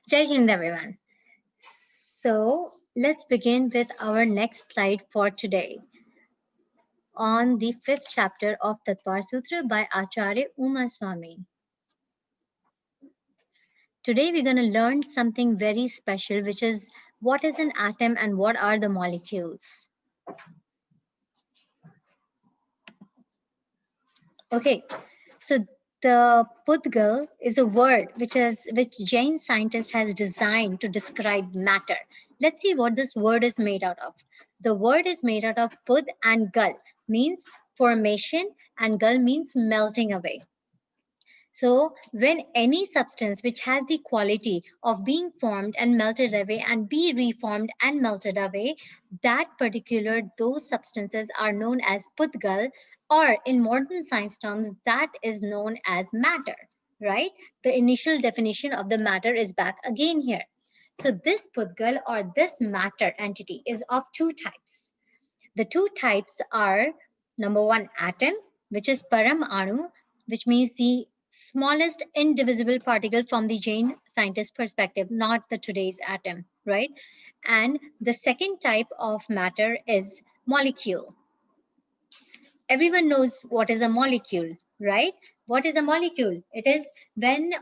Jai Hind, everyone. So let's begin with our next slide for today on the fifth chapter of Tattvartha Sutra by Acharya Uma Swami. Today we're going to learn something very special, which is what is an atom and what are the molecules. Okay, so the Pudgal is a word which Jain scientist has designed to describe matter. Let's see what this word is made out of. The word is made out of Pud and Gal, means formation, and Gal means melting away. So when any substance which has the quality of being formed and melted away and be reformed and melted away, those substances are known as Pudgal, or in modern science terms, that is known as matter, right? The initial definition of the matter is back again here. So this Pudgal or this matter entity is of two types. The two types are number one, atom, which is Paramanu, which means the smallest indivisible particle from the Jain scientist perspective, not the today's atom, right? And the second type of matter is molecule. Everyone knows what is a molecule, right? What is a molecule? It is when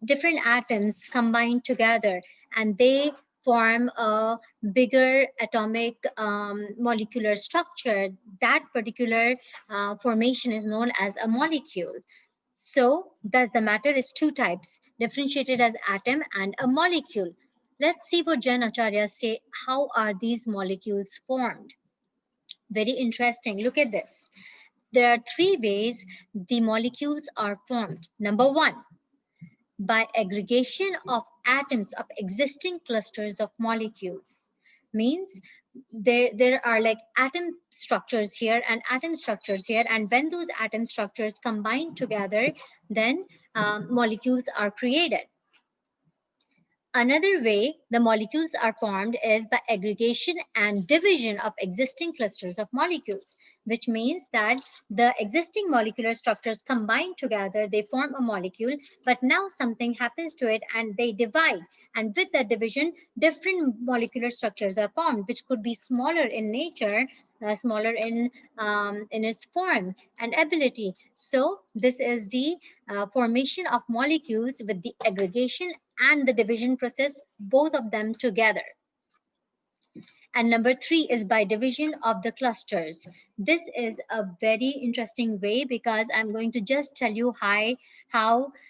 different atoms combine together and they form a bigger atomic molecular structure. That particular formation is known as a molecule. So thus the matter is two types, differentiated as atom and a molecule. Let's see what Jain Acharyas say. How are these molecules formed? Very interesting. Look at this. There are three ways the molecules are formed. Number one, by aggregation of atoms of existing clusters of molecules. Means there are like atom structures here and atom structures here, and when those atom structures combine together, then molecules are created. Another way the molecules are formed is by aggregation and division of existing clusters of molecules, which means that the existing molecular structures combine together, they form a molecule, but now something happens to it and they divide. And with that division, different molecular structures are formed, which could be smaller in nature, smaller in its form and ability. So this is the formation of molecules with the aggregation and the division process, both of them together. And number three is by division of the clusters. This is a very interesting way because I'm going to just tell you how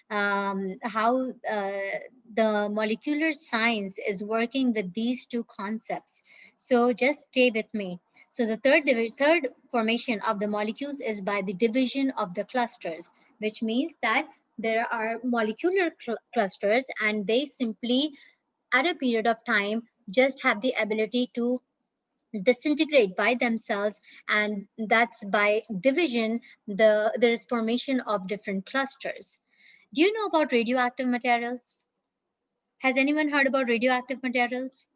the molecular science is working with these two concepts. So just stay with me. So the third formation of the molecules is by the division of the clusters, which means that there are molecular clusters and they simply at a period of time just have the ability to disintegrate by themselves, and that's by division there is formation of different clusters. Do you know about radioactive materials? Has anyone heard about radioactive materials?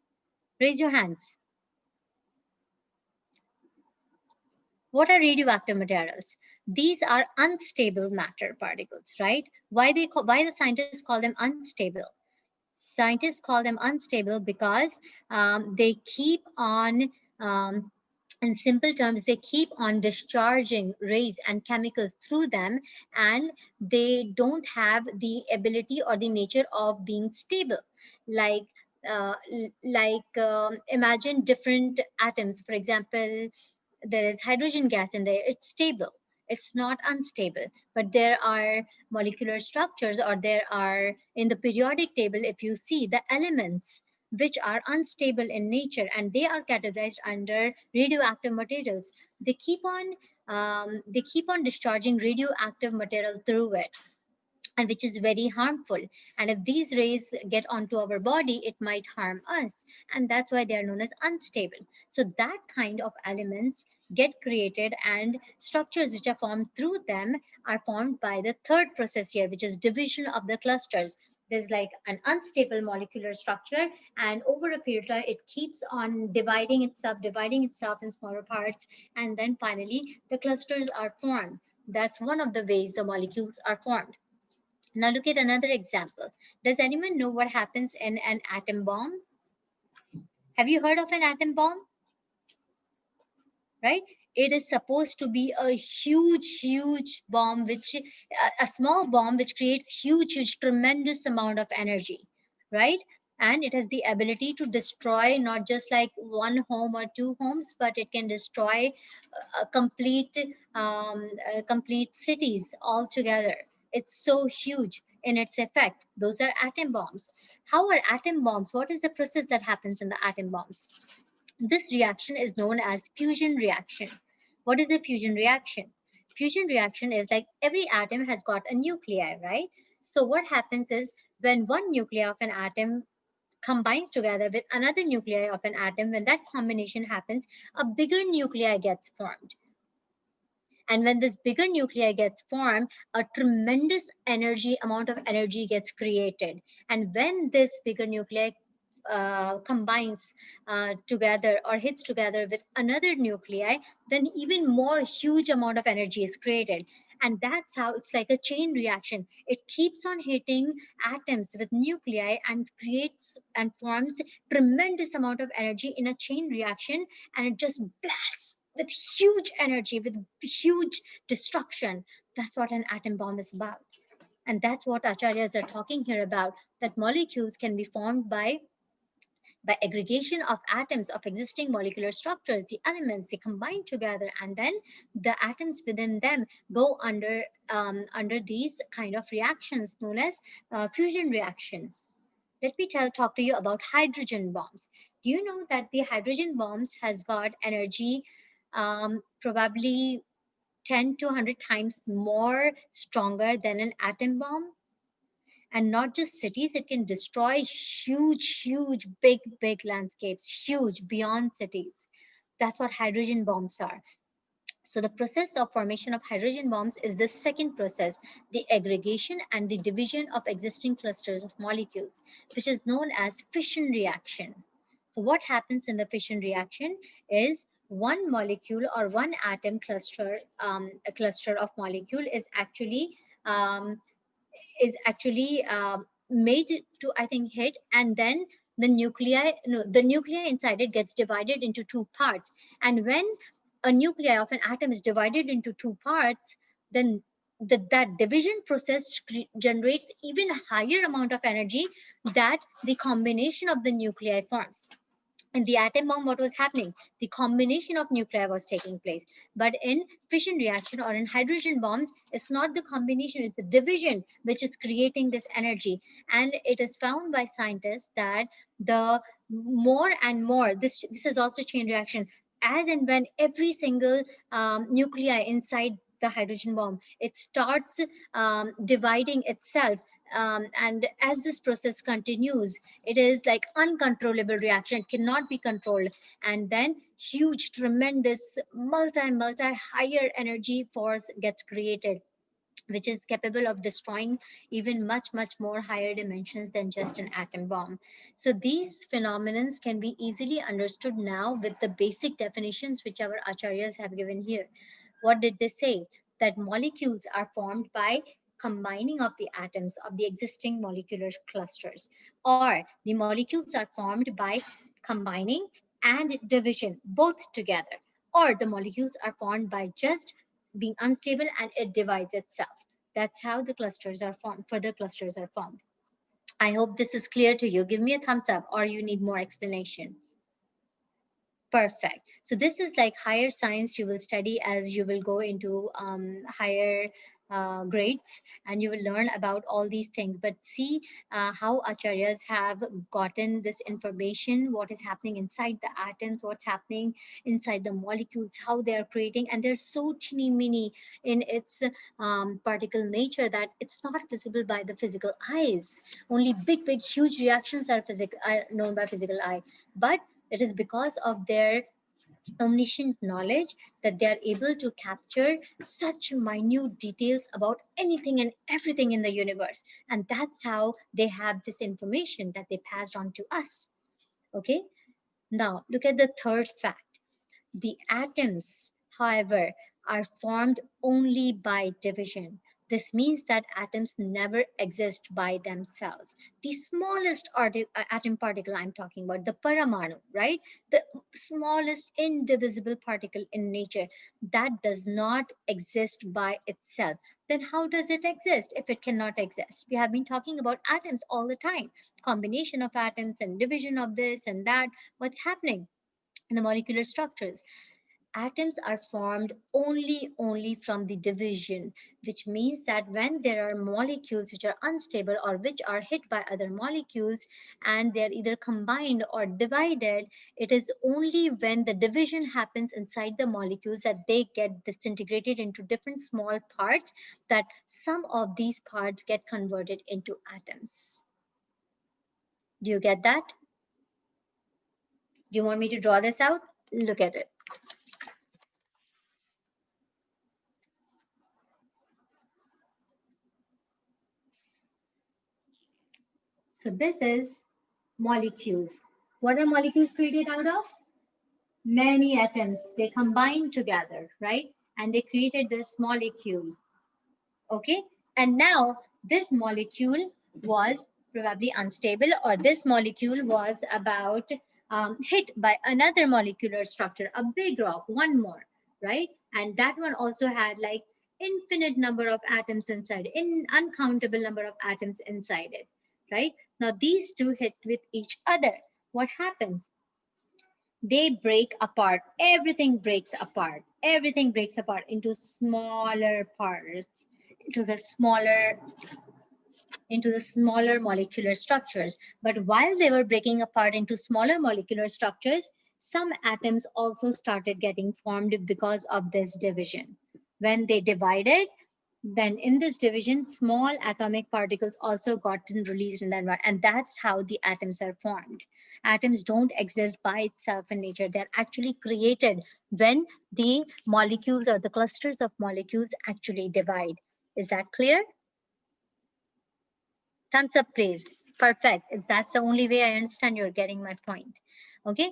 Raise your hands. What are radioactive materials? These are unstable matter particles, right? Why the scientists call them unstable? Scientists call them unstable because they keep on, in simple terms, they keep on discharging rays and chemicals through them, and they don't have the ability or the nature of being stable. Like, imagine different atoms. For example, there is hydrogen gas in there. It's stable. It's not unstable, but there are molecular structures, or there are in the periodic table, if you see the elements which are unstable in nature and they are categorized under radioactive materials. They keep on discharging radioactive material through it, and which is very harmful. And if these rays get onto our body, it might harm us. And that's why they are known as unstable. So that kind of elements get created, and structures which are formed through them are formed by the third process here, which is division of the clusters. There's like an unstable molecular structure, and over a period of time, it keeps on dividing itself in smaller parts, and then finally the clusters are formed. That's one of the ways the molecules are formed. Now look at another example. Does anyone know what happens in an atom bomb? Have you heard of an atom bomb? Right? It is supposed to be a huge bomb, which a small bomb which creates huge, tremendous amount of energy, right? And it has the ability to destroy not just like one home or two homes, but it can destroy a complete cities altogether. It's so huge in its effect. Those are atom bombs. How are atom bombs? What is the process that happens in the atom bombs? This reaction is known as fusion reaction. What is a fusion reaction? Fusion reaction is like every atom has got a nuclei, right? So what happens is when one nuclei of an atom combines together with another nuclei of an atom, when that combination happens, a bigger nuclei gets formed. And when this bigger nuclei gets formed, a tremendous amount of energy gets created. And when this bigger nuclei combines together or hits together with another nuclei, then even more huge amount of energy is created. And that's how it's like a chain reaction. It keeps on hitting atoms with nuclei and creates and forms tremendous amount of energy in a chain reaction, and it just blasts with huge energy, with huge destruction. That's what an atom bomb is about. And that's what acharyas are talking here about, that molecules can be formed by aggregation of atoms of existing molecular structures. The elements, they combine together, and then the atoms within them go under these kind of reactions known as fusion reaction. Let me talk to you about hydrogen bombs. Do you know that the hydrogen bombs has got energy probably 10 to 100 times more stronger than an atom bomb? And not just cities, it can destroy huge, big landscapes, huge beyond cities. That's what hydrogen bombs are. So the process of formation of hydrogen bombs is the second process, the aggregation and the division of existing clusters of molecules, which is known as fission reaction. So what happens in the fission reaction is one molecule or one atom cluster, a cluster of molecule um, is actually made to, I think, hit, and then the nuclei, no, the nuclei inside it gets divided into two parts. And when a nuclei of an atom is divided into two parts, then that division process generates even higher amount of energy that the combination of the nuclei forms. In the atom bomb, what was happening? The combination of nuclei was taking place. But in fission reaction or in hydrogen bombs, it's not the combination, it's the division which is creating this energy. And it is found by scientists that the more and more, this is also chain reaction, as and when every single nuclei inside the hydrogen bomb, it starts dividing itself, and as this process continues, it is like uncontrollable reaction. It cannot be controlled, and then huge, tremendous, multi higher energy force gets created, which is capable of destroying even much more higher dimensions than just an atom bomb. So these phenomenons can be easily understood now with the basic definitions which our acharyas have given here. What did they say? That molecules are formed by combining of the atoms of the existing molecular clusters, or the molecules are formed by combining and division both together, or the molecules are formed by just being unstable and it divides itself. That's how the clusters are formed, further clusters are formed. I hope this is clear to you. Give me a thumbs up or you need more explanation. Perfect. So this is like higher science you will study as you will go into higher grades, and you will learn about all these things. But see how acharyas have gotten this information, what is happening inside the atoms, what's happening inside the molecules, how they are creating, and they're so teeny mini in its particle nature that it's not visible by the physical eyes. Only big, huge reactions are known by physical eye. But it is because of their omniscient knowledge that they are able to capture such minute details about anything and everything in the universe. And that's how they have this information that they passed on to us. Okay. Now look at the third fact. The atoms, however, are formed only by division. This means that atoms never exist by themselves. The smallest atom particle I'm talking about, the paramanu, right? The smallest indivisible particle in nature, that does not exist by itself. Then how does it exist if it cannot exist? We have been talking about atoms all the time, combination of atoms and division of this and that. What's happening in the molecular structures? Atoms are formed only from the division, which means that when there are molecules which are unstable or which are hit by other molecules and they are either combined or divided, it is only when the division happens inside the molecules that they get disintegrated into different small parts, that some of these parts get converted into atoms. Do you get that? Do you want me to draw this out? Look at it. So this is molecules. What are molecules created out of? Many atoms. They combine together, right? And they created this molecule. Okay. And now this molecule was probably unstable, or this molecule was about hit by another molecular structure, a big rock, one more, right? And that one also had like infinite number of atoms inside, in uncountable number of atoms inside it, right? Now these two hit with each other. What happens? They break apart. Everything breaks apart into smaller parts, into the smaller molecular structures. But while they were breaking apart into smaller molecular structures, some atoms also started getting formed because of this division. When they divided, then in this division, small atomic particles also gotten released in the environment, and that's how the atoms are formed. Atoms don't exist by itself in nature. They're actually created when the molecules or the clusters of molecules actually divide. Is that clear? Thumbs up, please. Perfect. If that's the only way I understand, you're getting my point. Okay,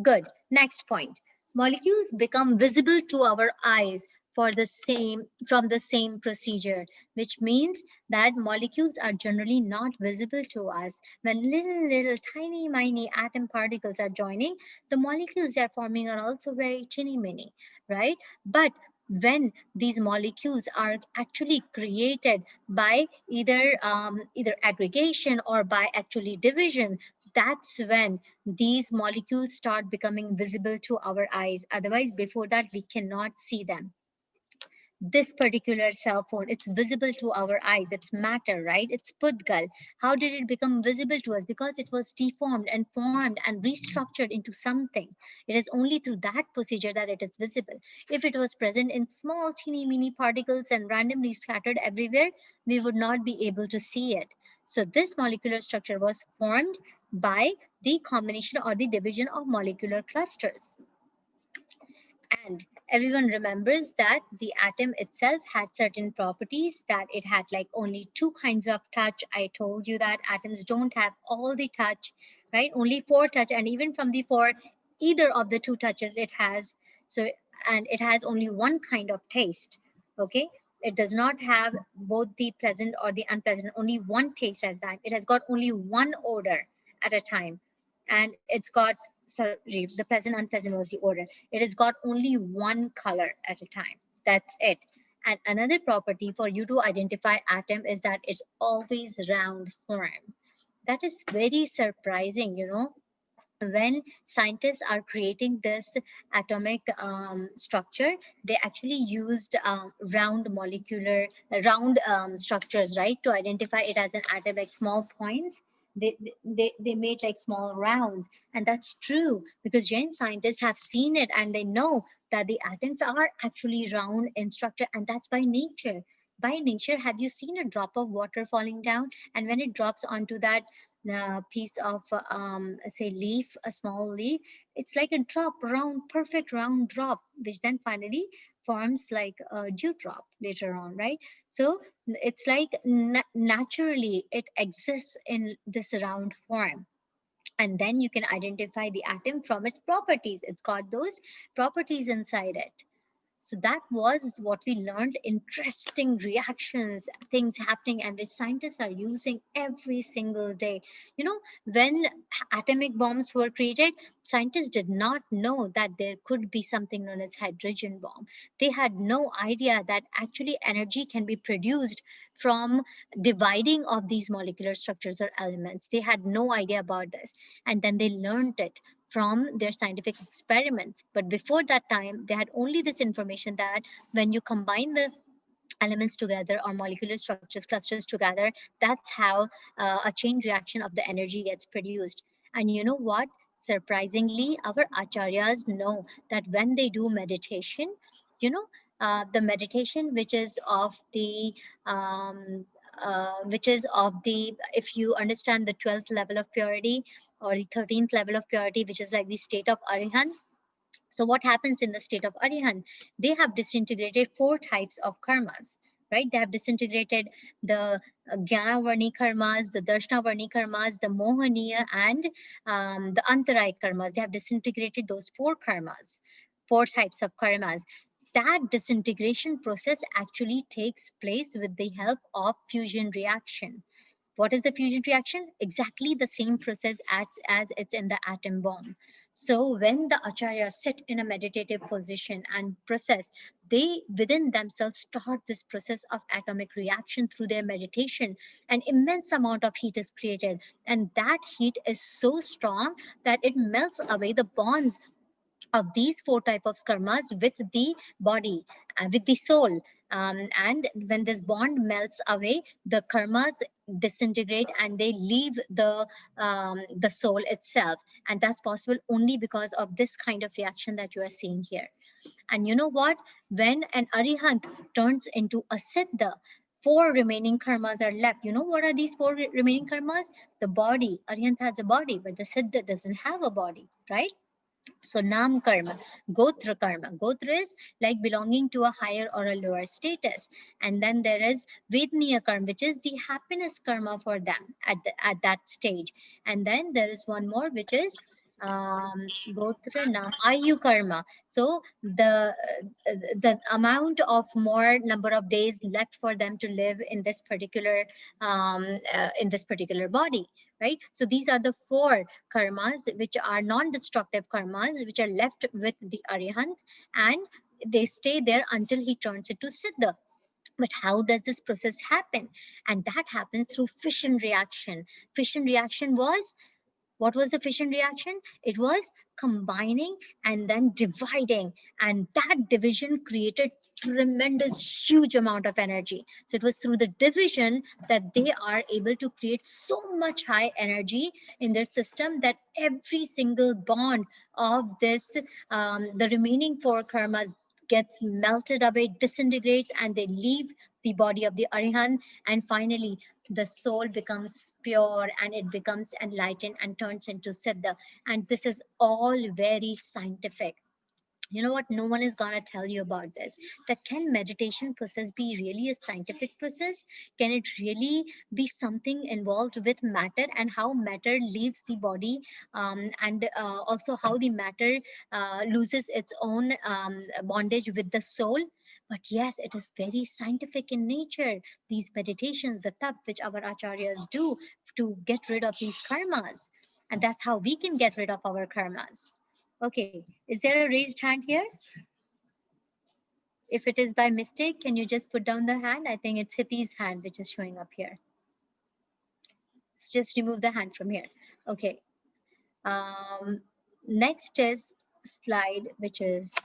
good. Next point. Molecules become visible to our eyes for the same from the same procedure, which means that molecules are generally not visible to us. When little tiny atom particles are joining, the molecules they are forming are also very teeny mini, right? But when these molecules are actually created by either aggregation or by actually division, that's when these molecules start becoming visible to our eyes. Otherwise, before that, we cannot see them. This particular cell phone, it's visible to our eyes. It's matter, right? It's pudgal. How did it become visible to us? Because it was deformed and formed and restructured into something. It is only through that procedure that it is visible. If it was present in small teeny mini particles and randomly scattered everywhere, we would not be able to see it. So this molecular structure was formed by the combination or the division of molecular clusters. And everyone remembers that the atom itself had certain properties, that it had like only two kinds of touch. I told you that atoms don't have all the touch, right? Only four touch, and even from the four, either of the two touches it has. So, and it has only one kind of taste, okay? It does not have both the pleasant or the unpleasant, only one taste at a time. It has got only one odor at a time. And it's got, sorry, the pleasant, unpleasant was the order. It has got only one color at a time. That's it. And another property for you to identify atom is that it's always round form. That is very surprising, you know. When scientists are creating this atomic structure, they actually used round structures, right, to identify it as an atom, like small points. They made like small rounds, and that's true because Jain scientists have seen it and they know that the atoms are actually round in structure, and that's by nature. By nature, have you seen a drop of water falling down, and when it drops onto that piece of say leaf, a small leaf, it's like a drop, round, perfect round drop, which then finally forms like a dewdrop later on, right? So it's like naturally it exists in this round form. And then you can identify the atom from its properties. It's got those properties inside it. So that was what we learned, interesting reactions, things happening, and which scientists are using every single day. You know, when atomic bombs were created, scientists did not know that there could be something known as hydrogen bomb. They had no idea that actually energy can be produced from dividing of these molecular structures or elements. They had no idea about this. And then they learned it from their scientific experiments. But before that time, they had only this information that when you combine the elements together or molecular structures, clusters together, that's how a chain reaction of the energy gets produced. And you know what? Surprisingly, our acharyas know that when they do meditation, you know, the meditation which is of the if you understand the 12th level of purity or the 13th level of purity, which is like the state of arihant. So what happens in the state of Arihant? They have disintegrated four types of karmas, right? They have disintegrated the Jnana-varni karmas, the Darshana-varni karmas, the Mohaniya, and the Antarai karmas. They have disintegrated those four karmas, four types of karmas. That disintegration process actually takes place with the help of fusion reaction. What is the fusion reaction? Exactly the same process as it's in the atom bomb. So when the acharyas sit in a meditative position and process, they within themselves start this process of atomic reaction through their meditation. An immense amount of heat is created, and that heat is so strong that it melts away the bonds of these four type of karmas with the body, with the soul. And when this bond melts away, the karmas disintegrate and they leave the soul itself. And that's possible only because of this kind of reaction that you are seeing here. And you know what? When an arihant turns into a siddha, four remaining karmas are left. You know what are these four remaining karmas? The body. Arihant has a body, but the siddha doesn't have a body, right? So Nam karma, Gotra karma. Gotra is like belonging to a higher or a lower status. And then there is Vedniya karma, which is the happiness karma for them at that stage. And then there is one more, which is Gotra Nam Ayu karma. So the amount of more number of days left for them to live in this particular body, right? So these are the four karmas which are non-destructive karmas which are left with the arihant, and they stay there until he turns into siddha. But how does this process happen? And that happens through fission reaction. Fission reaction was, what was the fission reaction? It was combining and then dividing. And that division created tremendous, huge amount of energy. So it was through the division that they are able to create so much high energy in their system that every single bond of the remaining four karmas gets melted away, disintegrates, and they leave the body of the Arihant. And finally, the soul becomes pure and it becomes enlightened and turns into siddha. And this is all very scientific. You know what? No one is going to tell you about this. That can meditation process be really a scientific process? Can it really be something involved with matter and how matter leaves the body, and also how the matter loses its own bondage with the soul? But yes, it is very scientific in nature. These meditations, the tap which our acharyas do to get rid of these karmas. And that's how we can get rid of our karmas. Okay, is there a raised hand here? If it is by mistake, can you just put down the hand? I think it's Hiti's hand which is showing up here. So just remove the hand from here. Okay. Next is slide, which is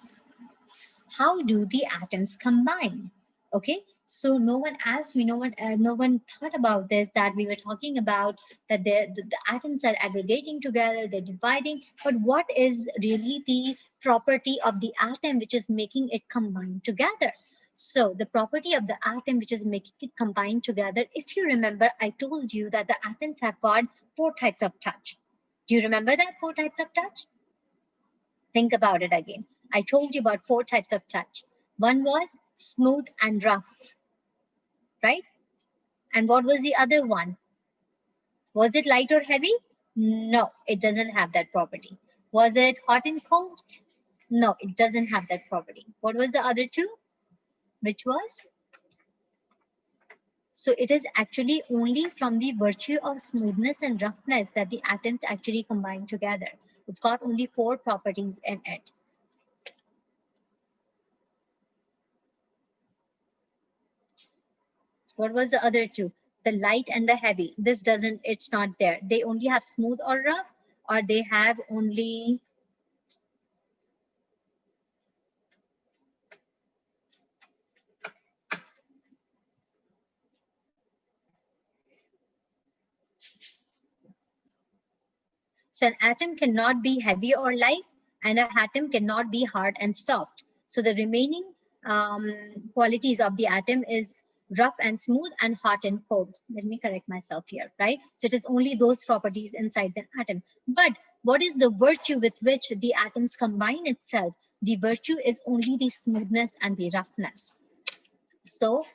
how do the atoms combine? Okay, so no one asked me, no one thought about this, that we were talking about that the atoms are aggregating together, they're dividing, but what is really the property of the atom which is making it combine together? So the property of the atom which is making it combine together, if you remember, I told you that the atoms have got four types of touch. Do you remember that four types of touch? Think about it again. I told you about four types of touch. One was smooth and rough, right? And what was the other one? Was it light or heavy? No, it doesn't have that property. Was it hot and cold? No, it doesn't have that property. What was the other two? Which was? So it is actually only from the virtue of smoothness and roughness that the atoms actually combine together. It's got only 4 properties in it. What was the other two? The light and the heavy. This doesn't, it's not there. They only have smooth or rough, or they have only, so an atom cannot be heavy or light, and an atom cannot be hard and soft. So the remaining qualities of the atom is rough and smooth and hot and cold. Let me correct myself here, right? So it is only those properties inside the atom. But what is the virtue with which the atoms combine itself? The virtue is only the smoothness and the roughness. So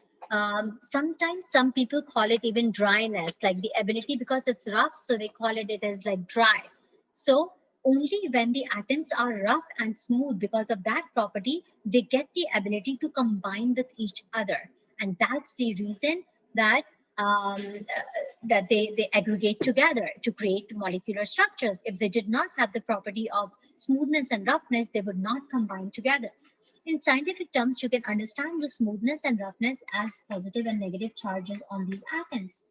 sometimes some people call it even dryness, like the ability, because it's rough, so they call it as like dry. So only when the atoms are rough and smooth, because of that property, they get the ability to combine with each other. And that's the reason that that they aggregate together to create molecular structures. If they did not have the property of smoothness and roughness, they would not combine together. In scientific terms, you can understand the smoothness and roughness as positive and negative charges on these atoms,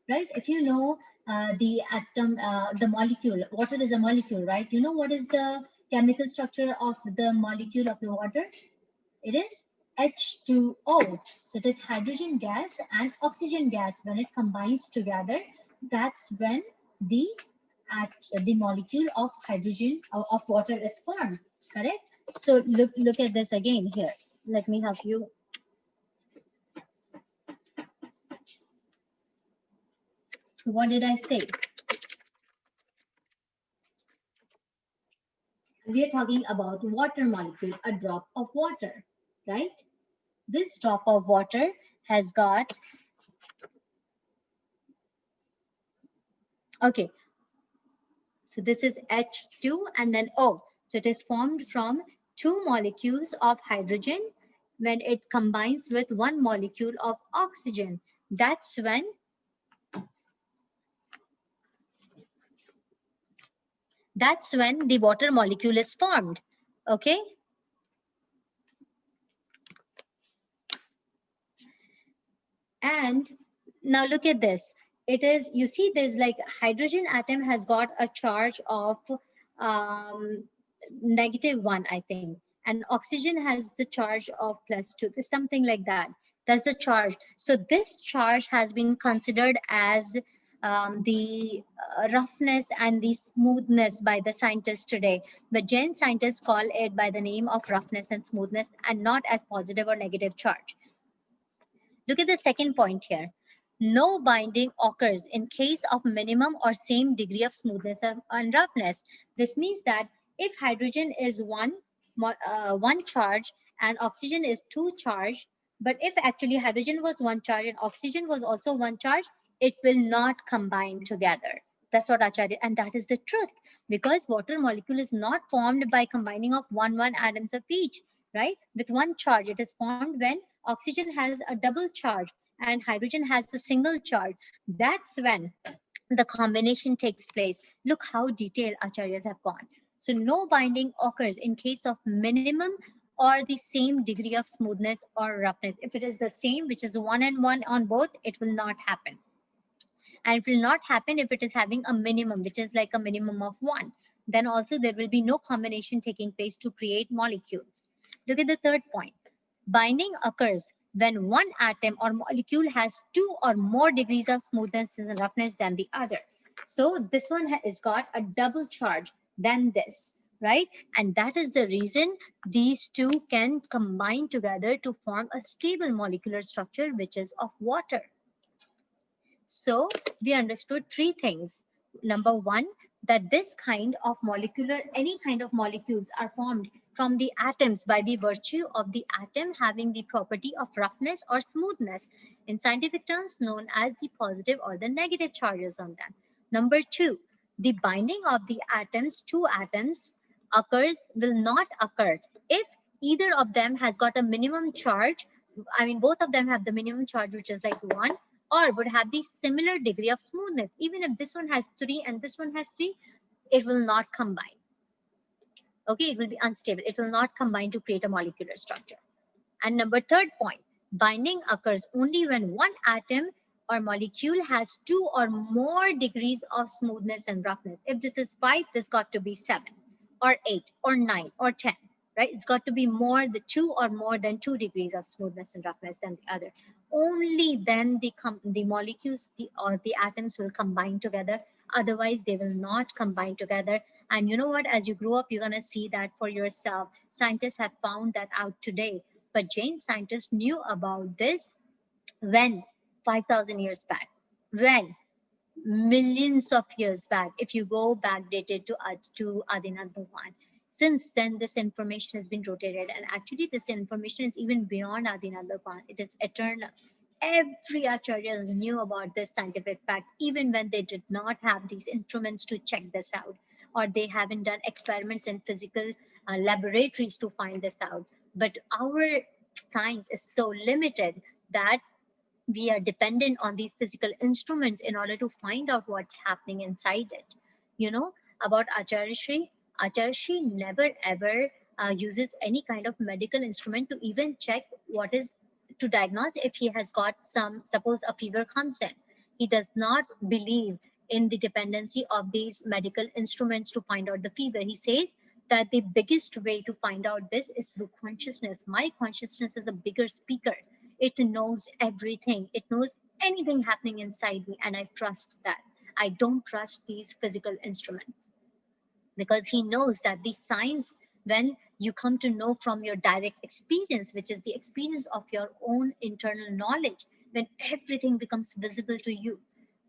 right? If you know the atom, the molecule, water is a molecule, right? You know what is the chemical structure of the molecule of the water? It is H2O. So it is hydrogen gas and oxygen gas. When it combines together, that's when the the molecule of hydrogen of water is formed, correct? So look at this again here. Let me help you. So what did I say? We are talking about water molecule, a drop of water, right? This drop of water has got, okay, so this is H2 and then O. So it is formed from 2 molecules of hydrogen when it combines with 1 molecule of oxygen. That's when the water molecule is formed. Okay. And now look at this. It is, you see, there's like hydrogen atom has got a charge of -1, I think, and oxygen has the charge of +2. There's something like that. That's the charge. So this charge has been considered as the roughness and the smoothness by the scientists today. But Jain scientists call it by the name of roughness and smoothness and not as positive or negative charge. Look at the second point here. No binding occurs in case of minimum or same degree of smoothness and roughness. This means that if hydrogen is one charge and oxygen is 2 charge, but if actually hydrogen was 1 charge and oxygen was also 1 charge, it will not combine together. That's what Acharya, and that is the truth, because water molecule is not formed by combining of one atoms of each, right? With 1 charge, it is formed when oxygen has a double charge and hydrogen has a single charge. That's when the combination takes place. Look how detailed Acharyas have gone. So no binding occurs in case of minimum or the same degree of smoothness or roughness. If it is the same, which is 1 and 1 on both, it will not happen. And it will not happen if it is having a minimum, which is like a minimum of 1. Then also there will be no combination taking place to create molecules. Look at the third point. Binding occurs when one atom or molecule has 2 or more degrees of smoothness and roughness than the other. So this one has got a double charge than this, right? And that is the reason these two can combine together to form a stable molecular structure, which is of water. So we understood 3 things. Number 1, that this kind of molecular, any kind of molecules are formed from the atoms by the virtue of the atom having the property of roughness or smoothness, in scientific terms known as the positive or the negative charges on them. Number 2, the binding of the atoms, 2 atoms, occurs will not occur if either of them has got a minimum charge. I mean, both of them have the minimum charge, which is like 1, or would have the similar degree of smoothness. Even if this one has 3 and this one has 3, it will not combine. Okay, it will be unstable. It will not combine to create a molecular structure. And number third point, binding occurs only when one atom or molecule has 2 or more degrees of smoothness and roughness. If this is 5, this got to be 7 or 8 or 9 or 10, right? It's got to be more, the 2 or more than 2 degrees of smoothness and roughness than the other. Only then the molecules or the atoms will combine together. Otherwise, they will not combine together. And you know what? As you grow up, you're going to see that for yourself. Scientists have found that out today. But Jain scientists knew about this when 5,000 years back, when millions of years back, if you go back dated to Adinath Bhagwan. Since then, this information has been rotated, and actually, this information is even beyond Adinath Bhagwan. It is eternal. Every acharyas knew about this scientific facts, even when they did not have these instruments to check this out, or they haven't done experiments in physical laboratories to find this out. But our science is so limited that we are dependent on these physical instruments in order to find out what's happening inside it. You know, about Acharya Shri, Acharya Shri never ever uses any kind of medical instrument to even check what is to diagnose if he has got some, suppose a fever comes in. He does not believe in the dependency of these medical instruments to find out the fever. He says that the biggest way to find out this is through consciousness. My consciousness is a bigger speaker. It knows everything. It knows anything happening inside me, and I trust that. I don't trust these physical instruments, because he knows that the science, when you come to know from your direct experience, which is the experience of your own internal knowledge, when everything becomes visible to you,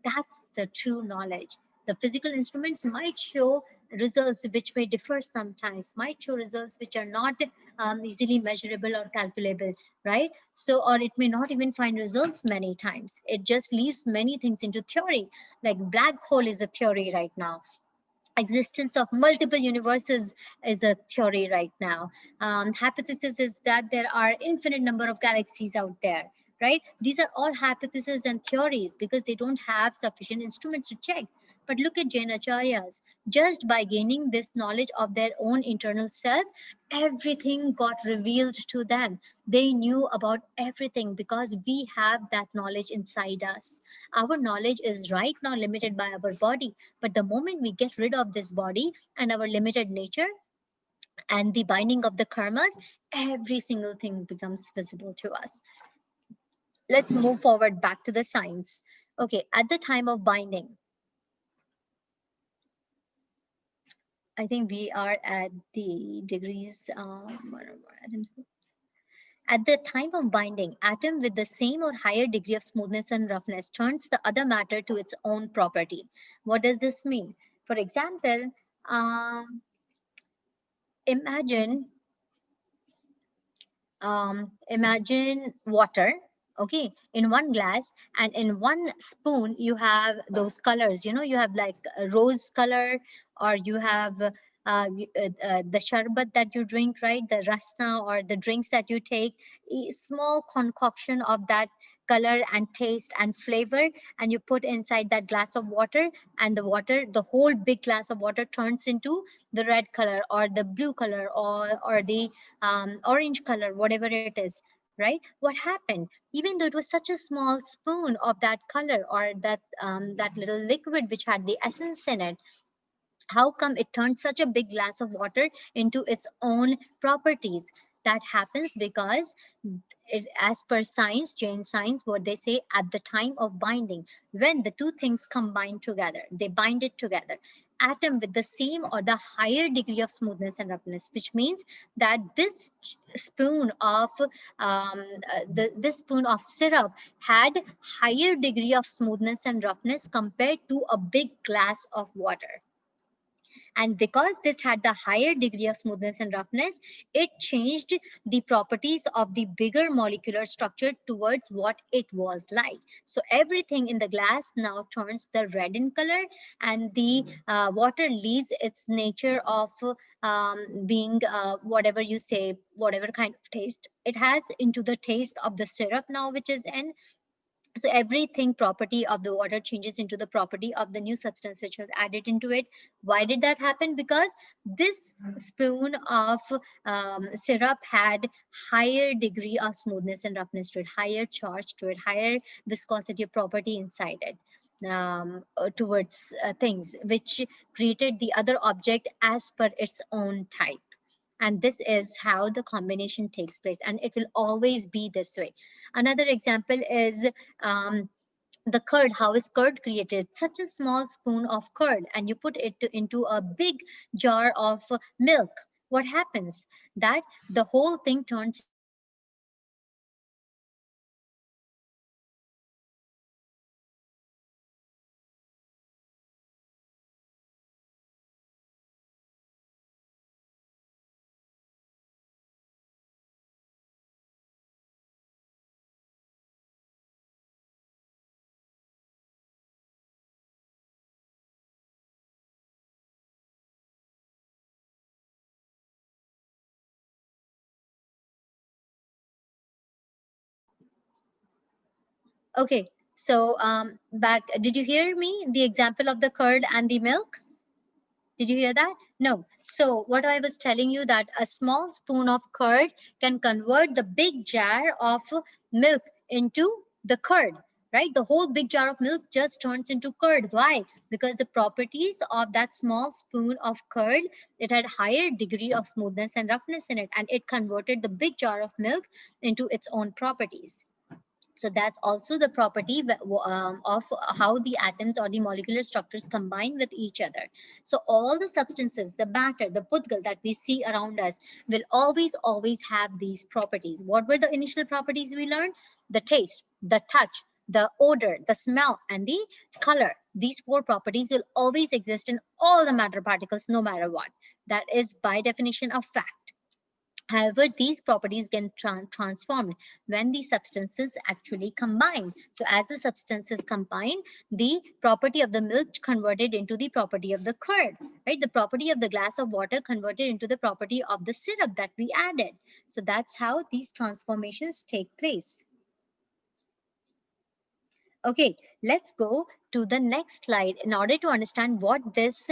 that's the true knowledge. The physical instruments might show results which may differ sometimes, might show results which are not easily measurable or calculable, right? So, or it may not even find results many times. It just leaves many things into theory. Like black hole is a theory right now, existence of multiple universes is a theory right now. Hypothesis is that there are infinite number of galaxies out there, right? These are all hypotheses and theories because they don't have sufficient instruments to check. But look at Jain Acharyas. Just by gaining this knowledge of their own internal self, everything got revealed to them. They knew about everything because we have that knowledge inside us. Our knowledge is right now limited by our body, but the moment we get rid of this body and our limited nature and the binding of the karmas, every single thing becomes visible to us. Let's move forward back to the science. Okay, at the time of binding, I think we are at the degrees, atoms. At the time of binding, atom with the same or higher degree of smoothness and roughness turns the other matter to its own property. What does this mean? For example, um, imagine imagine water, okay, in one glass, and in one spoon you have those colors. You know, you have like a rose color, or you have the sharbat that you drink, right? The rasna or the drinks that you take, a small concoction of that color and taste and flavor, and you put inside that glass of water, and the water, the whole big glass of water turns into the red color or the blue color or the orange color, whatever it is, right? What happened? Even though it was such a small spoon of that color or that little liquid which had the essence in it, how come it turned such a big glass of water into its own properties? That happens because as per science, Jain science, what they say, at the time of binding, when the two things combine together, they bind it together. Atom with the same or the higher degree of smoothness and roughness, which means that this spoon of this spoon of syrup had higher degree of smoothness and roughness compared to a big glass of water. And because this had the higher degree of smoothness and roughness, it changed the properties of the bigger molecular structure towards what it was like. So everything in the glass now turns the red in color, and the water leaves its nature of being whatever you say, whatever kind of taste it has, into the taste of the syrup now, which is N. So everything property of the water changes into the property of the new substance which was added into it. Why did that happen? Because this spoon of syrup had higher degree of smoothness and roughness to it, higher charge to it, higher viscosity property inside it, towards things, which created the other object as per its own type. And this is how the combination takes place, and it will always be this way. Another example is um, the curd. How is curd created? Such a small spoon of curd, and you put it into a big jar of milk. What happens? That the whole thing turns into curd. Why? Because the properties of the milk converted into the property of the curd. And this is what happens when okay. So back, did you hear me? The example of the curd and the milk? Did you hear that? No. So what I was telling you, that a small spoon of curd can convert the big jar of milk into the curd, right? The whole big jar of milk just turns into curd. Why? Because the properties of that small spoon of curd, it had higher degree of smoothness and roughness in it, and it converted the big jar of milk into its own properties. So that's also the property of how the atoms or the molecular structures combine with each other. So all the substances, the matter, the pudgal that we see around us will always have these properties. What were the initial properties we learned? The taste, the touch, the odor, the smell, and the color. These four properties will always exist in all the matter particles, no matter what. That is by definition a fact. However, these properties get transformed when the substances actually combine. So as the substances combine, the property of the milk converted into the property of the curd, right? The property of the glass of water converted into the property of the syrup that we added. So that's how these transformations take place. Okay, let's go to the next slide in order to understand what this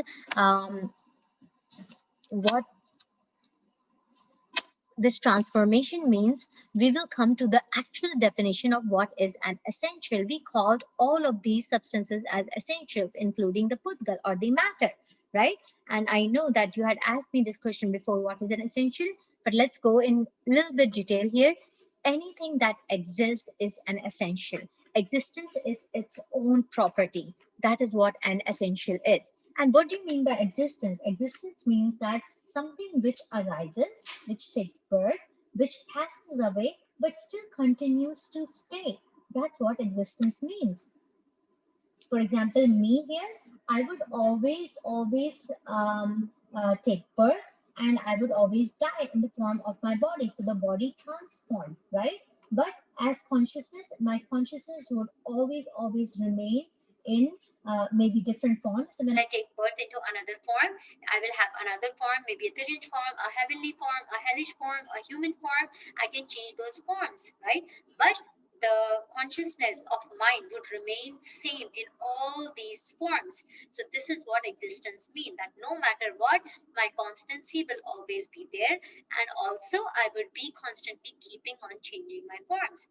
transformation means. We will come to the actual definition of what is an essential. We called all of these substances as essentials, including the pudgal or the matter, right? And I know that you had asked me this question before, what is an essential? But let's go in a little bit detail here. Anything that exists is an essential. Existence is its own property. That is what an essential is. And what do you mean by existence? Existence means that something which arises, which takes birth, which passes away, but still continues to stay. That's what existence means. For example, me here, I would always take birth, and I would always die in the form of my body. So the body transformed, right? But as consciousness, my consciousness would always remain in maybe different forms. So when I take birth into another form, I will have another form, maybe a ethereal form, a heavenly form, a hellish form, a human form. I can change those forms, right? But the consciousness of mind would remain same in all these forms. So this is what existence means, that no matter what, my constancy will always be there, and also I would be constantly keeping on changing my forms.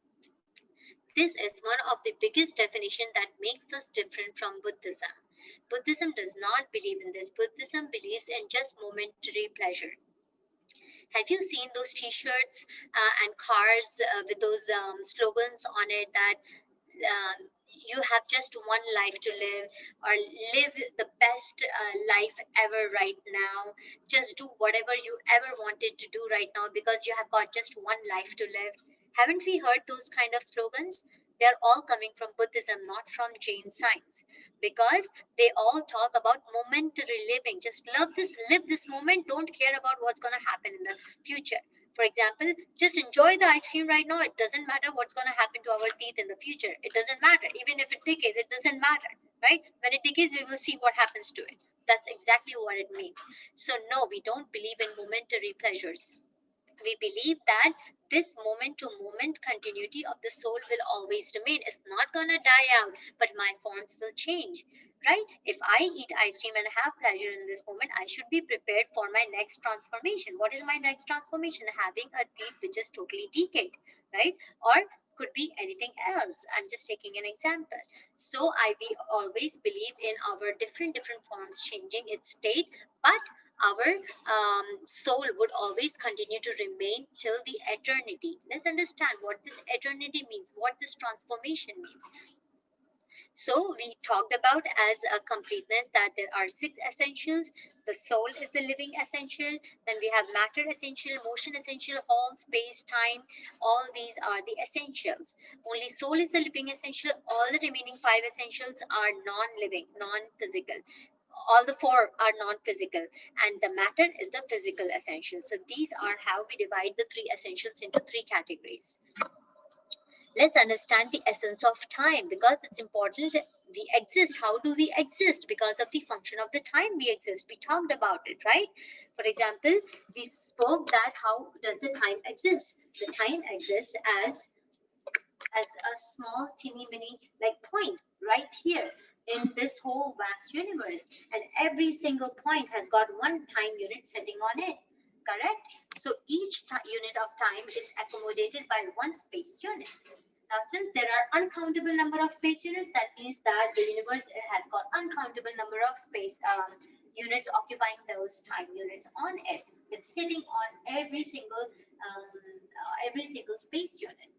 This is one of the biggest definition that makes us different from Buddhism. Buddhism does not believe in this. Buddhism believes in just momentary pleasure. Have you seen those t-shirts and cars with those slogans on it that you have just one life to live, or live the best life ever right now? Just do whatever you ever wanted to do right now because you have got just one life to live. Haven't we heard those kind of slogans? They're all coming from Buddhism, not from Jain science, because they all talk about momentary living. Just live this moment. Don't care about what's going to happen in the future. For example, just enjoy the ice cream right now. It doesn't matter what's going to happen to our teeth in the future. It doesn't matter. Even if it decays, it doesn't matter, right? When it decays, we will see what happens to it. That's exactly what it means. So no, we don't believe in momentary pleasures. We believe that this moment to moment continuity of the soul will always remain. It's not going to die out, but my forms will change, right? If I eat ice cream and have pleasure in this moment, I should be prepared for my next transformation. What is my next transformation? Having a teeth which is totally decayed, right? Or could be anything else. I'm just taking an example. So we always believe in our different forms changing its state, but our soul would always continue to remain till the eternity. Let's understand what this eternity means, what this transformation means. So we talked about as a completeness that there are 6 essentials. The soul is the living essential. Then we have matter essential, motion essential, all space, time. All these are the essentials. Only soul is the living essential. All the remaining 5 essentials are non-living, non-physical. All the 4 are non-physical, and the matter is the physical essential. So these are how we divide the 3 essentials into 3 categories. Let's understand the essence of time, because it's important. We exist. How do we exist? Because of the function of the time we exist. We talked about it, right? For example, we spoke that how does the time exist? The time exists as a small teeny mini like point right here in this whole vast universe, and every single point has got one time unit sitting on it, correct? So each unit of time is accommodated by one space unit. Now, since there are uncountable number of space units, that means that the universe has got uncountable number of space units occupying those time units on it. It's sitting on every single space unit.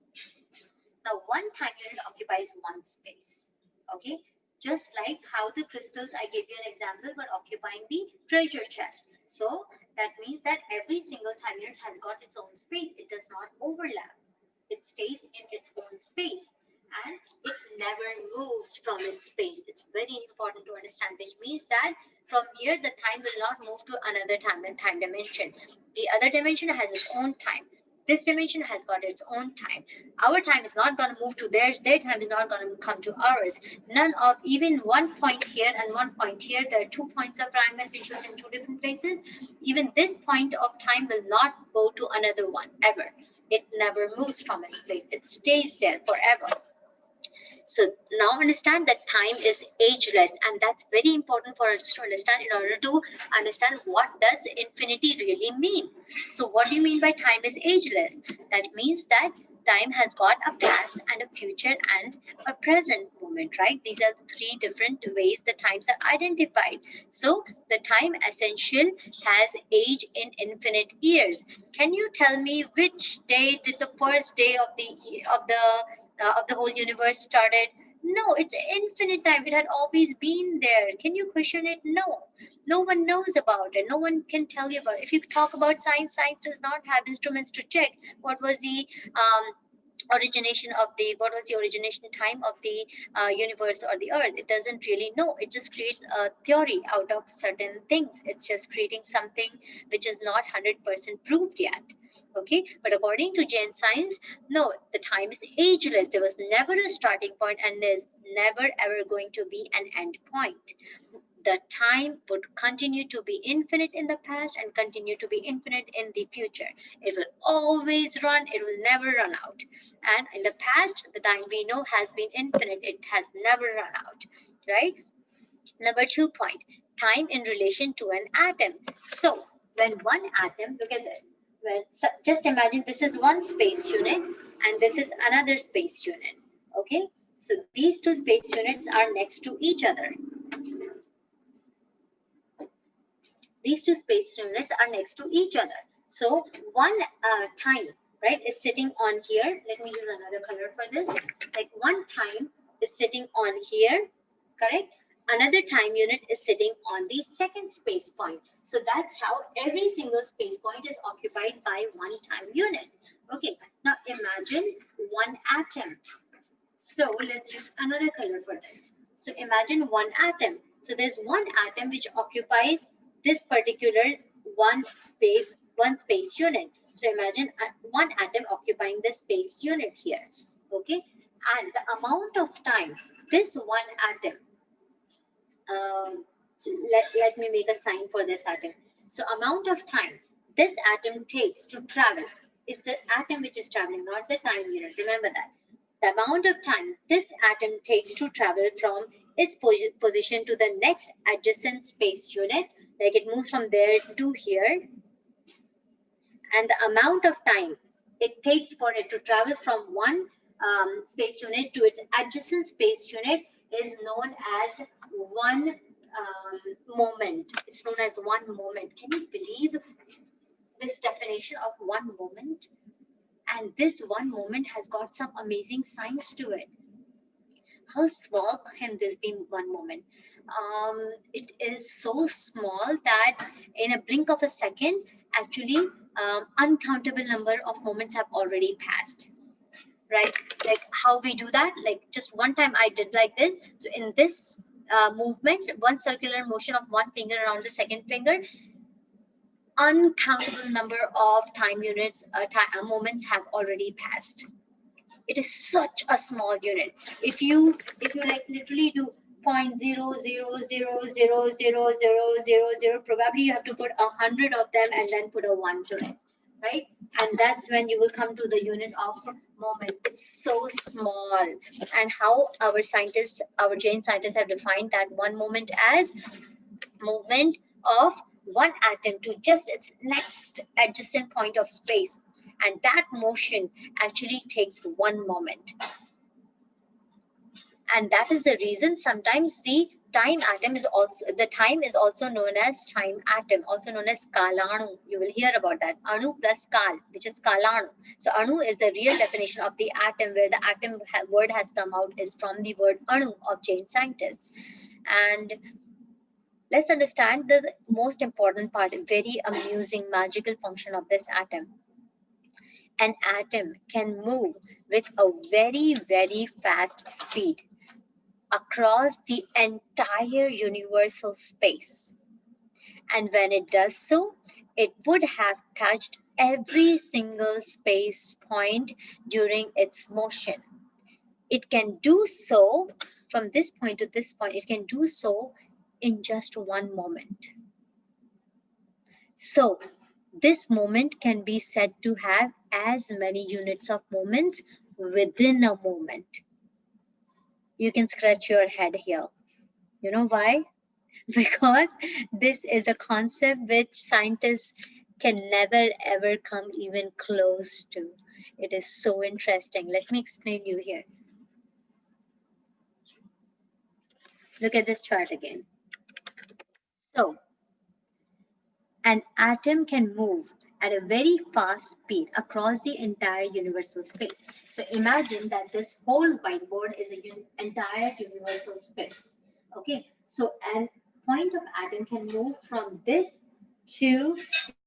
Now, one time unit occupies one space. Okay, just like how the crystals, I gave you an example, were occupying the treasure chest. So that means that every single time unit has got its own space. It does not overlap. It stays in its own space, and it never moves from its space. It's very important to understand, which means that from here the time will not move to another time dimension. The other dimension has its own time. This dimension has got its own time. Our time is not going to move to theirs. Their time is not going to come to ours. None of, even one point here and one point here, there are 2 points of prime essentials in 2 different places. Even this point of time will not go to another one ever. It never moves from its place. It stays there forever. So now understand that time is ageless, and that's very important for us to understand in order to understand what does infinity really mean. So what do you mean by time is ageless? That means that time has got a past and a future and a present moment, right? These are the 3 different ways the times are identified. So the time essential has age in infinite years. Can you tell me which day did the first day of the whole universe started? No, it's infinite time. It had always been there. Can you question it? No. No one knows about it. No one can tell you about it. If you talk about science, science does not have instruments to check what was the what was the origination time of the universe or the earth. It doesn't really know. It just creates a theory out of certain things. It's just creating something which is not 100% proved yet. Okay, but according to Jain science, no, the time is ageless. There was never a starting point, and there's never ever going to be an end point. The time would continue to be infinite in the past and continue to be infinite in the future. It will always run. It will never run out. And in the past, the time we know has been infinite. It has never run out, right? Number 2 point, time in relation to an atom. So when one atom, look at this. Just imagine this is one space unit and this is another space unit. Okay, so these 2 space units are next to each other. These 2 space units are next to each other. So one time, right, is sitting on here. Let me use another color for this. Like one time is sitting on here, correct? Another time unit is sitting on the second space point. So that's how every single space point is occupied by one time unit. Okay, now imagine one atom. So let's use another color for this. So imagine one atom. So there's one atom which occupies this particular one space unit. So imagine one atom occupying the space unit here. Okay, and the amount of time this one atom, let me make a sign for this atom. So amount of time this atom takes to travel is the atom which is traveling, not the time unit. Remember that. The amount of time this atom takes to travel from its position to the next adjacent space unit, like it moves from there to here, and the amount of time it takes for it to travel from one space unit to its adjacent space unit is known as one moment. It's known as one moment. Can you believe this definition of one moment? And this one moment has got some amazing science to it. How small can this be, one moment? It is so small that in a blink of a second, actually, uncountable number of moments have already passed. Right? Like how we do that? Like just one time I did like this. So in this movement, one circular motion of one finger around the second finger, uncountable number of time units, moments have already passed. It is such a small unit. If you like literally do 0.000000000, probably you have to put 100 of them and then put a 1 to it, right? And that's when you will come to the unit of moment. It's so small. And how our scientists, our Jain scientists, have defined that one moment as movement of one atom to just its next adjacent point of space, and that motion actually takes one moment. And that is the reason sometimes the time is also known as time atom, also known as kalanu. You will hear about that. Anu plus kal, which is kalanu. So anu is the real definition of the atom, where the atom word has come out is from the word anu of Jain scientists. And let's understand the most important part, very amusing, magical function of this atom. An atom can move with a very, very fast speed across the entire universal space. And when it does so, it would have touched every single space point during its motion. It can do so from this point to this point. It can do so in just one moment. So this moment can be said to have as many units of moments within a moment. You can scratch your head here. You know why? Because this is a concept which scientists can never ever come even close to. It is so interesting. Let me explain you here. Look at this chart again. So an atom can move at a very fast speed across the entire universal space. So imagine that this whole whiteboard is an entire universal space. Okay, so an point of atom can move from this to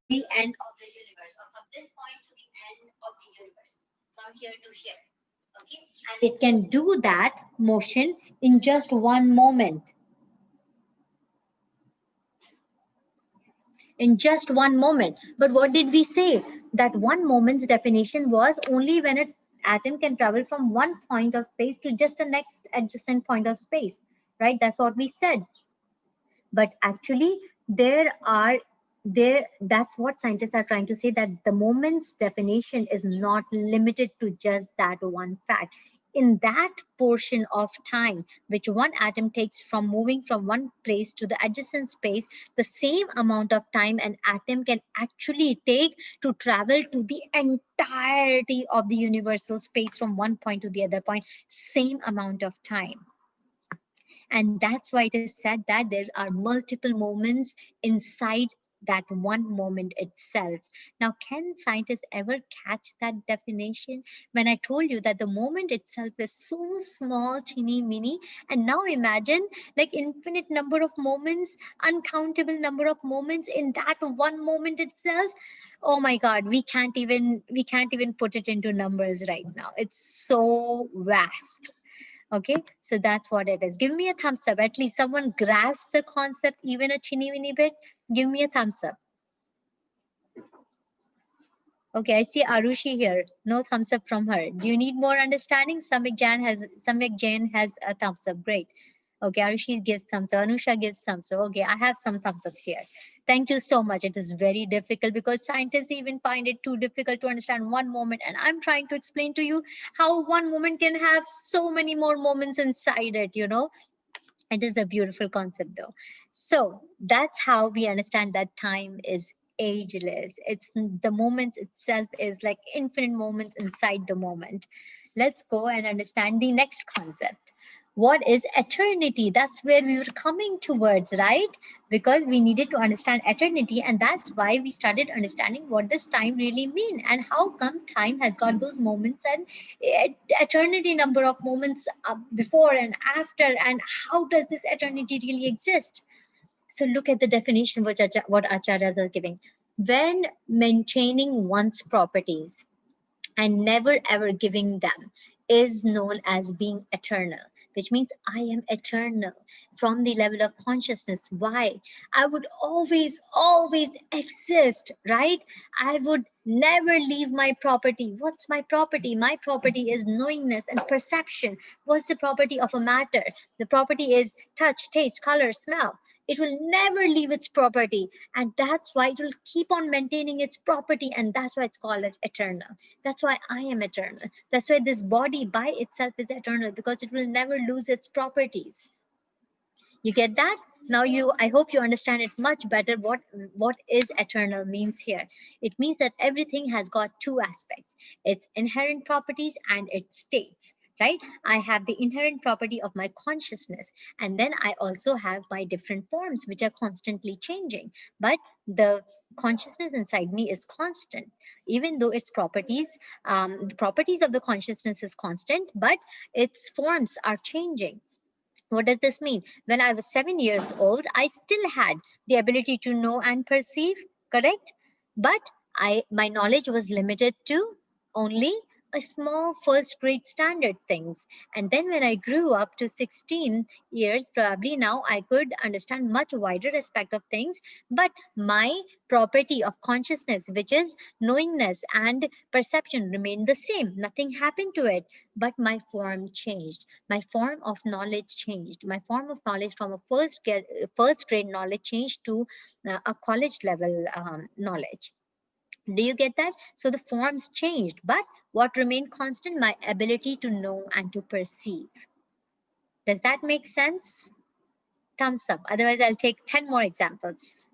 the end of the universe, or from this point to the end of the universe, from here to here. Okay, and it can do that motion in just one moment. In just one moment. But what did we say? That one moment's definition was only when an atom can travel from one point of space to just the next adjacent point of space, right? That's what we said. But actually that's what scientists are trying to say, that the moment's definition is not limited to just that one fact. In that portion of time which one atom takes from moving from one place to the adjacent space, the same amount of time an atom can actually take to travel to the entirety of the universal space from one point to the other point, same amount of time. And that's why it is said that there are multiple moments inside that one moment itself. Now, can scientists ever catch that definition? When I told you that the moment itself is so small, teeny, mini, and now imagine like infinite number of moments, uncountable number of moments in that one moment itself. Oh my God, we can't even put it into numbers right now. It's so vast. Okay, so that's what it is. Give me a thumbs up. At least someone grasped the concept even a teeny bit. Give me a thumbs up. Okay, I see Arushi here. No thumbs up from her. Do you need more understanding? Samik Jain has a thumbs up. Great. Okay, Arushi gives thumbs up. Anusha gives thumbs up. Okay, I have some thumbs ups here. Thank you so much. It is very difficult because scientists even find it too difficult to understand one moment. And I'm trying to explain to you how one moment can have so many more moments inside it, you know. It is a beautiful concept, though. So that's how we understand that time is ageless. It's the moment itself is like infinite moments inside the moment. Let's go and understand the next concept. What is eternity? That's where we were coming towards, right? Because we needed to understand eternity, and that's why we started understanding what does time really mean and how come time has got those moments and eternity number of moments before and after, and how does this eternity really exist. So look at the definition what acharyas are giving. When maintaining one's properties and never ever giving them is known as being eternal, which means I am eternal from the level of consciousness. Why? I would always exist, right? I would never leave my property. What's my property? My property is knowingness and perception. What's the property of a matter? The property is touch, taste, color, smell. It will never leave its property, and that's why it will keep on maintaining its property, and that's why it's called as eternal. That's why I am eternal. That's why this body by itself is eternal, because it will never lose its properties. You get that? Now I hope you understand it much better what is eternal means here. It means that everything has got two aspects: its inherent properties and its states. Right? I have the inherent property of my consciousness, and then I also have my different forms which are constantly changing. But the consciousness inside me is constant, even though its properties, the properties of the consciousness is constant, but its forms are changing. What does this mean? When I was 7 years old, I still had the ability to know and perceive, correct? But my knowledge was limited to only a small first grade standard things. And then when I grew up to 16 years, probably now I could understand much wider aspect of things. But my property of consciousness, which is knowingness and perception, remained the same. Nothing happened to it, but my form changed. My form of knowledge changed. My form of knowledge from a first grade knowledge changed to a college level knowledge. Do you get that? So the forms changed, but what remained constant? My ability to know and to perceive. Does that make sense? Thumbs up. Otherwise, I'll take 10 more examples.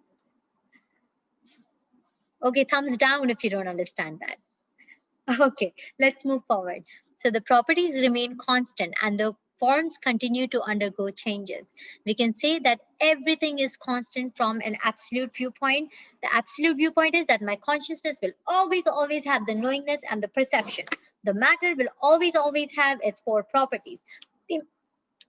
Okay, thumbs down if you don't understand that. Okay, let's move forward. So the properties remain constant and the forms continue to undergo changes. We can say that everything is constant from an absolute viewpoint. The absolute viewpoint is that my consciousness will always have the knowingness and the perception. The matter will always have its four properties. The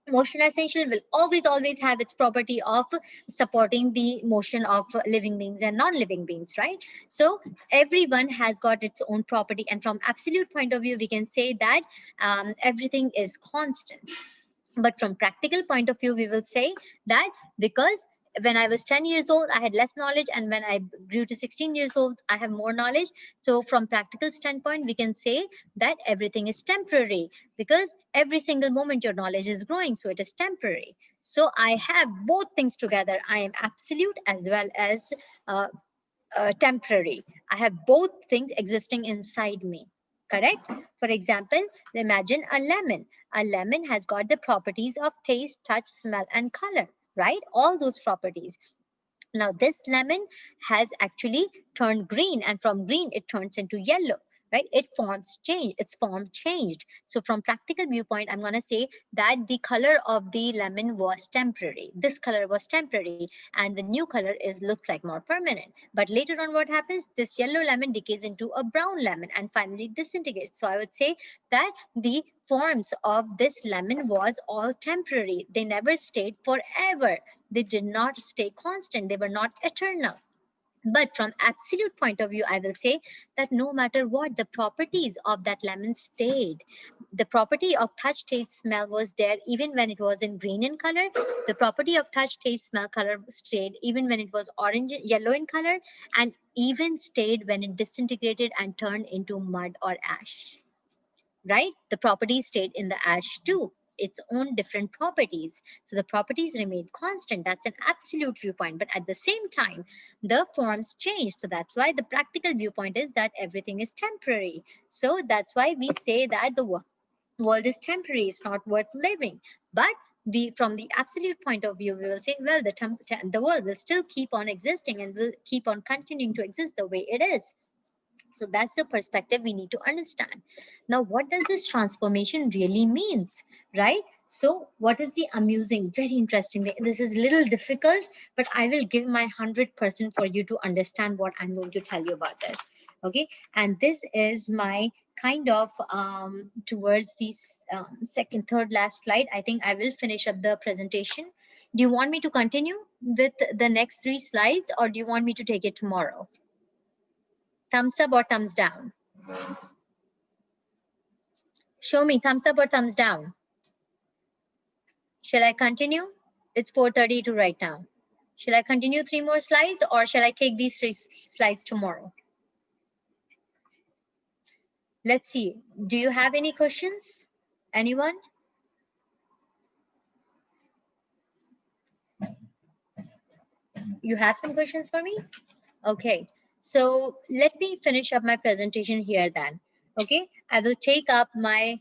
motion essential will always have its property of supporting the motion of living beings and non-living beings, right? So everyone has got its own property, and from absolute point of view we can say that everything is constant. But from practical point of view we will say that because when I was 10 years old I had less knowledge, and when I grew to 16 years old I have more knowledge. So from practical standpoint we can say that everything is temporary, because every single moment your knowledge is growing, so it is temporary. So I have both things together. I am absolute as well as uh, temporary. I have both things existing inside me. Correct? For example, imagine a lemon. A lemon has got the properties of taste, touch, smell, and color, right? All those properties. Now, this lemon has actually turned green, and from green, it turns into yellow, right? Its form changed. So from practical viewpoint, I'm going to say that the color of the lemon was temporary. This color was temporary, and the new color looks like more permanent. But later on, what happens? This yellow lemon decays into a brown lemon and finally disintegrates. So I would say that the forms of this lemon was all temporary. They never stayed forever. They did not stay constant. They were not eternal. But from absolute point of view, I will say that no matter what, the properties of that lemon stayed. The property of touch, taste, smell was there even when it was in green in color. The property of touch, taste, smell, color stayed even when it was orange, yellow in color, and even stayed when it disintegrated and turned into mud or ash, right? The properties stayed in the ash too, its own different properties. So the properties remained constant. That's an absolute viewpoint. But at the same time, the forms changed. So that's why the practical viewpoint is that everything is temporary. So that's why we say that the world is temporary, it's not worth living. But we, from the absolute point of view, we will say, well, the world will still keep on existing and will keep on continuing to exist the way it is. So that's the perspective we need to understand. Now, what does this transformation really means, right? So what is the amusing, very interesting way? This is a little difficult, but I will give my 100% for you to understand what I'm going to tell you about this. Okay. And this is my kind of towards the second, third last slide. I think I will finish up the presentation. Do you want me to continue with the next 3 slides, or do you want me to take it tomorrow? Thumbs up or thumbs down? Show me thumbs up or thumbs down. Shall I continue? It's 4:32 right now. Shall I continue 3 more slides, or shall I take these 3 slides tomorrow? Let's see. Do you have any questions? Anyone? You have some questions for me? Okay. So let me finish up my presentation here then. Okay. I will take up my,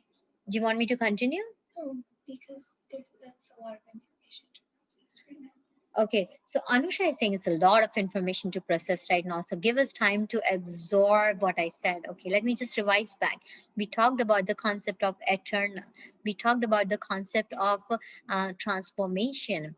do you want me to continue? No, because that's a lot of information to process right now. Okay, so Anusha is saying it's a lot of information to process right now. So give us time to absorb what I said. Okay, let me just revise back. We talked about the concept of eternal. We talked about the concept of transformation,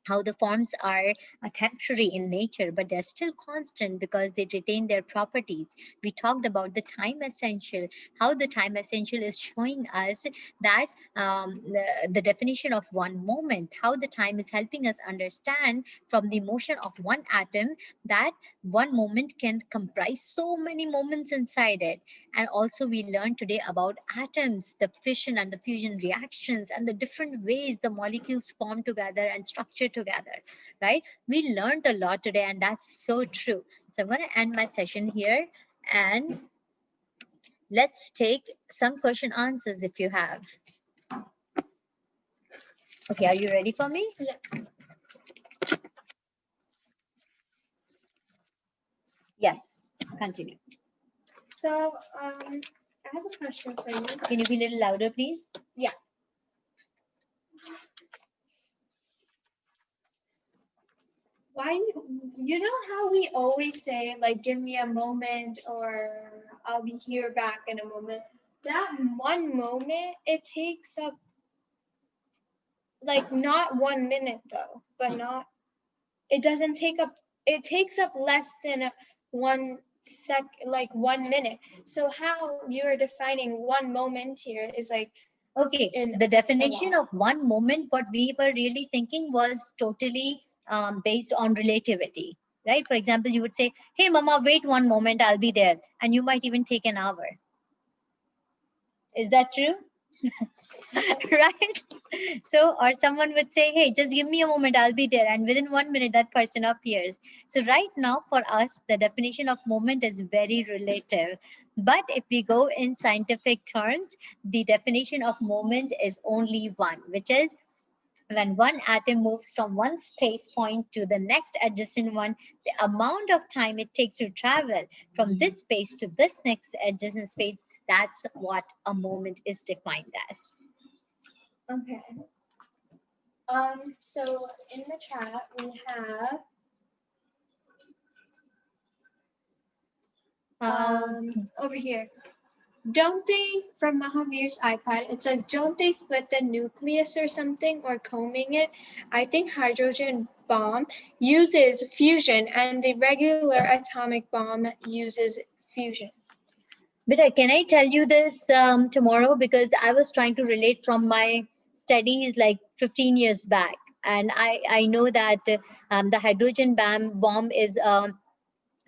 how the forms are temporary in nature, but they're still constant because they retain their properties. We talked about the time essential, how the time essential is showing us that the definition of one moment, how the time is helping us understand from the motion of one atom that one moment can comprise so many moments inside it. And also we learned today about atoms, the fission and the fusion reactions, and the different ways the molecules form together and structure together, right? We learned a lot today, and that's so true. So I'm going to end my session here, and let's take some question answers if you have. Okay, are you ready for me? Yeah. Yes, continue. So, I have a question for you. Can you be a little louder, please? Yeah. Why, you know how we always say, like, give me a moment, or I'll be here back in a moment. That one moment, it takes up, like, not 1 minute though, but not, it doesn't take up, it takes up less than 1 sec, like 1 minute. So how you're defining one moment here is like, okay, the definition of one moment, what we were really thinking was totally based on relativity, right? For example, you would say, hey, mama, wait 1 moment, I'll be there. And you might even take an hour. Is that true? Right? So, or someone would say, hey, just give me a moment, I'll be there. And within 1 minute, that person appears. So right now for us, the definition of moment is very relative. But if we go in scientific terms, the definition of moment is only one, which is when one atom moves from one space point to the next adjacent one, the amount of time it takes to travel from this space to this next adjacent space, that's what a moment is defined as. okay. So in the chat we have over here. Don't they, from Mahavir's iPad, it says, don't they split the nucleus or something, or combing it? I think hydrogen bomb uses fusion and the regular atomic bomb uses fusion. But can I tell you this tomorrow? Because I was trying to relate from my studies like 15 years back. And I know that the hydrogen bomb is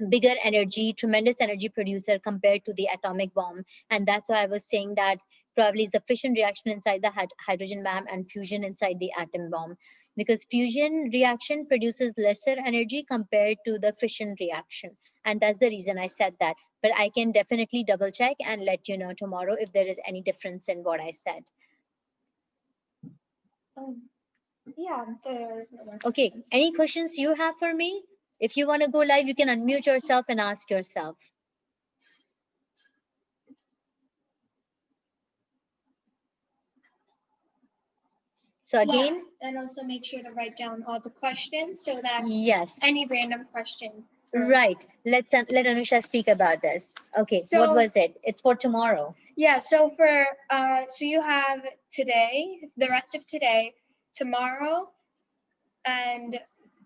bigger energy, tremendous energy producer compared to the atomic bomb. And that's why I was saying that probably is the fission reaction inside the hydrogen bomb and fusion inside the atom bomb, because fusion reaction produces lesser energy compared to the fission reaction. And that's the reason I said that. But I can definitely double check and let you know tomorrow if there is any difference in what I said. Yeah, there's no more Okay, questions. any questions you have for me? If you want to go live, you can unmute yourself and ask yourself. So again, and also make sure to write down all the questions so that yes, any random question. right. Let Anusha speak about this. Okay, what So- was it? It's for tomorrow. Yeah, so for so you have today, the rest of today, tomorrow, and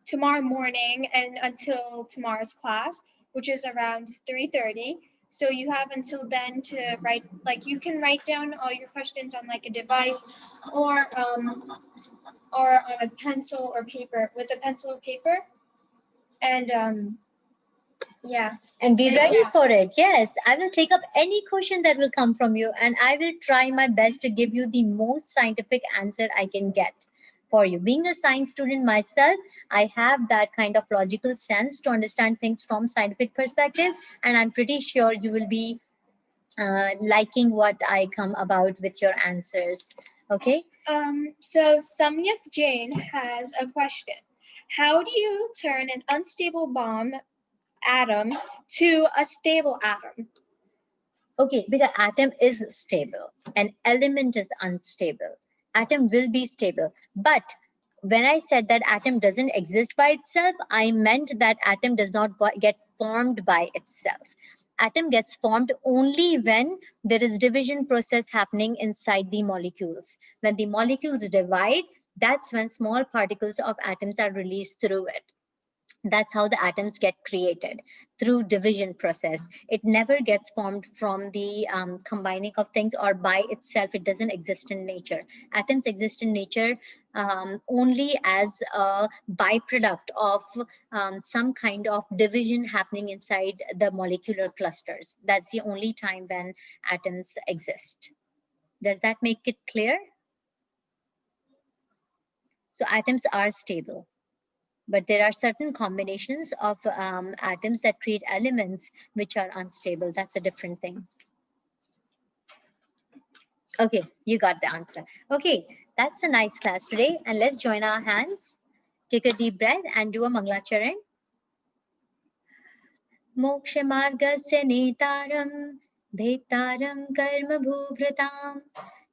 tomorrow morning, and until tomorrow's class, which is around 3:30. So you have until then to write, like you can write down all your questions on like a device, or on a pencil or paper, with a pencil or paper, and yeah. And be ready Yeah. for it. Yes, I will take up any question that will come from you, and I will try my best to give you the most scientific answer I can get for you. Being a science student myself, I have that kind of logical sense to understand things from scientific perspective, and I'm pretty sure you will be liking what I come about with your answers. Okay. So Samyak Jain has a question. How do you turn an unstable bomb atom to a stable atom? Okay, but an atom is stable. An element is unstable. Atom will be stable. But when I said that atom doesn't exist by itself, I meant that atom does not get formed by itself. Atom gets formed only when there is division process happening inside the molecules. When the molecules divide, that's when small particles of atoms are released through it. That's how the atoms get created, through division process. It never gets formed from the combining of things or by itself. It doesn't exist in nature. Atoms exist in nature only as a byproduct of some kind of division happening inside the molecular clusters. That's the only time when atoms exist. Does that make it clear? So atoms are stable. But there are certain combinations of atoms that create elements which are unstable. That's a different thing. Okay, you got the answer. Okay, that's a nice class today. And let's join our hands. Take a deep breath and do a Mangalacharan. Moksha margasya netaram bhetaram karma bhuvratam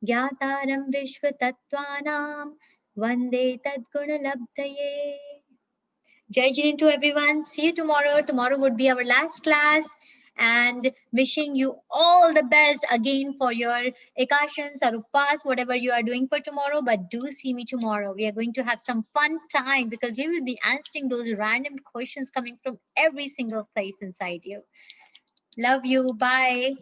gyataram vishwatattvanam vande tadguna labdaye. Jai Jin to everyone. See you tomorrow. Tomorrow would be our last class. And wishing you all the best again for your ekashans or upas, whatever you are doing for tomorrow. But do see me tomorrow. We are going to have some fun time because we will be answering those random questions coming from every single place inside you. Love you. Bye.